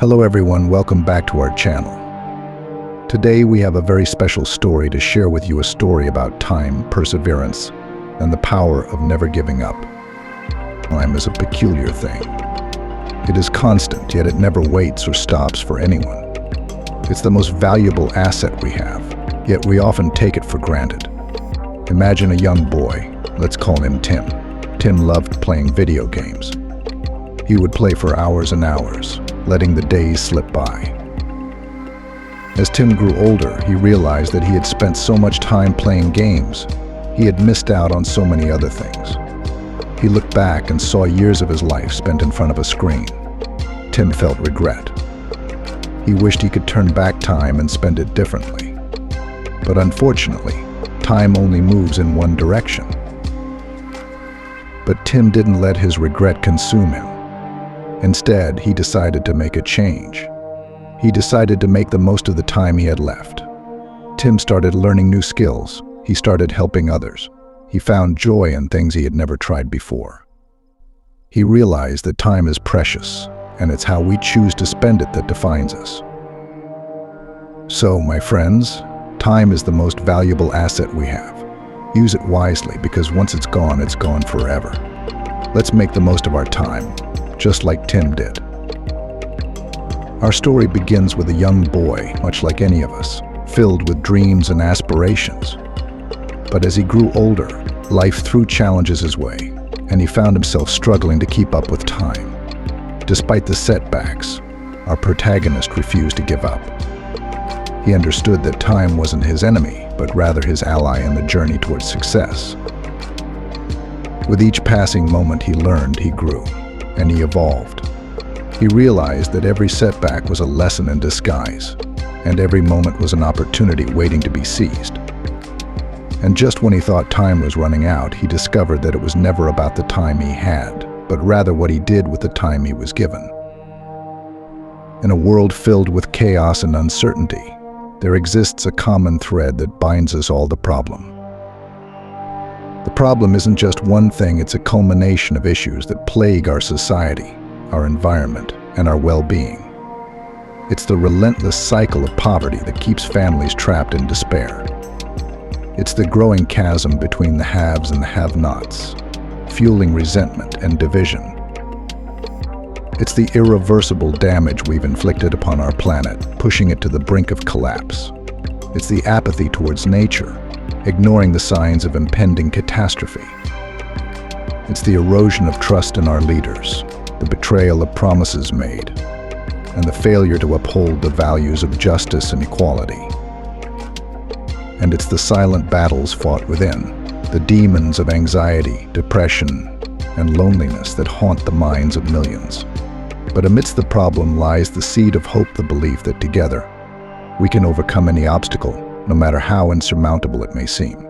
Hello everyone, welcome back to our channel. Today we have a very special story to share with you, a story about time, perseverance, and the power of never giving up. Time is a peculiar thing. It is constant, yet it never waits or stops for anyone. It's the most valuable asset we have, yet we often take it for granted. Imagine a young boy, let's call him Tim. Tim loved playing video games. He would play for hours and hours, letting the days slip by. As Tim grew older, he realized that he had spent so much time playing games. He had missed out on so many other things. He looked back and saw years of his life spent in front of a screen. Tim felt regret. He wished he could turn back time and spend it differently. But unfortunately, time only moves in one direction. But Tim didn't let his regret consume him. Instead, he decided to make a change. He decided to make the most of the time he had left. Tim started learning new skills. He started helping others. He found joy in things he had never tried before. He realized that time is precious, and it's how we choose to spend it that defines us. So, my friends, time is the most valuable asset we have. Use it wisely, because once it's gone forever. Let's make the most of our time, just like Tim did. Our story begins with a young boy, much like any of us, filled with dreams and aspirations. But as he grew older, life threw challenges his way, and he found himself struggling to keep up with time. Despite the setbacks, our protagonist refused to give up. He understood that time wasn't his enemy, but rather his ally in the journey towards success. With each passing moment, he learned, he grew, and he evolved. He realized that every setback was a lesson in disguise, and every moment was an opportunity waiting to be seized. And just when he thought time was running out, he discovered that it was never about the time he had, but rather what he did with the time he was given. In a world filled with chaos and uncertainty, there exists a common thread that binds us all: the problem. The problem isn't just one thing, it's a culmination of issues that plague our society, our environment, and our well-being. It's the relentless cycle of poverty that keeps families trapped in despair. It's the growing chasm between the haves and the have-nots, fueling resentment and division. It's the irreversible damage we've inflicted upon our planet, pushing it to the brink of collapse. It's the apathy towards nature, ignoring the signs of impending catastrophe. It's the erosion of trust in our leaders, the betrayal of promises made, and the failure to uphold the values of justice and equality. And it's the silent battles fought within, the demons of anxiety, depression, and loneliness that haunt the minds of millions. But amidst the problem lies the seed of hope, the belief that together we can overcome any obstacle, no matter how insurmountable it may seem.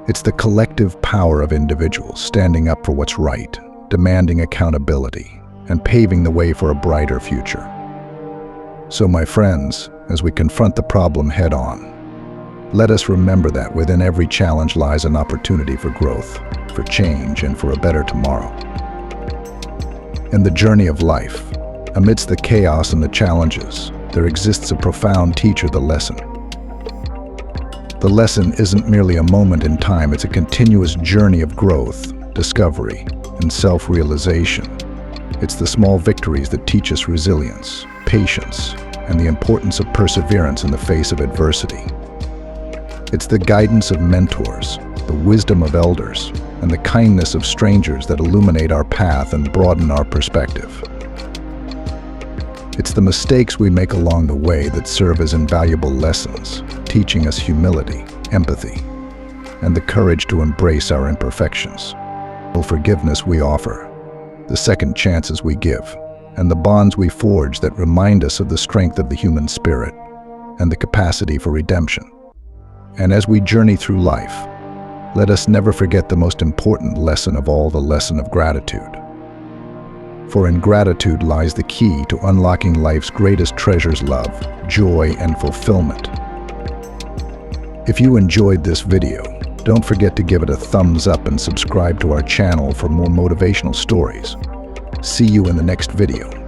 It's the collective power of individuals standing up for what's right, demanding accountability, and paving the way for a brighter future. So, my friends, as we confront the problem head-on, let us remember that within every challenge lies an opportunity for growth, for change, and for a better tomorrow. In the journey of life, amidst the chaos and the challenges, there exists a profound teacher, the lesson. The lesson isn't merely a moment in time, it's a continuous journey of growth, discovery, and self-realization. It's the small victories that teach us resilience, patience, and the importance of perseverance in the face of adversity. It's the guidance of mentors, the wisdom of elders, and the kindness of strangers that illuminate our path and broaden our perspective. It's the mistakes we make along the way that serve as invaluable lessons, teaching us humility, empathy, and the courage to embrace our imperfections. The forgiveness we offer, the second chances we give, and the bonds we forge that remind us of the strength of the human spirit and the capacity for redemption. And as we journey through life, let us never forget the most important lesson of all, the lesson of gratitude. For in gratitude lies the key to unlocking life's greatest treasures: love, joy, and fulfillment. If you enjoyed this video, don't forget to give it a thumbs up and subscribe to our channel for more motivational stories. See you in the next video.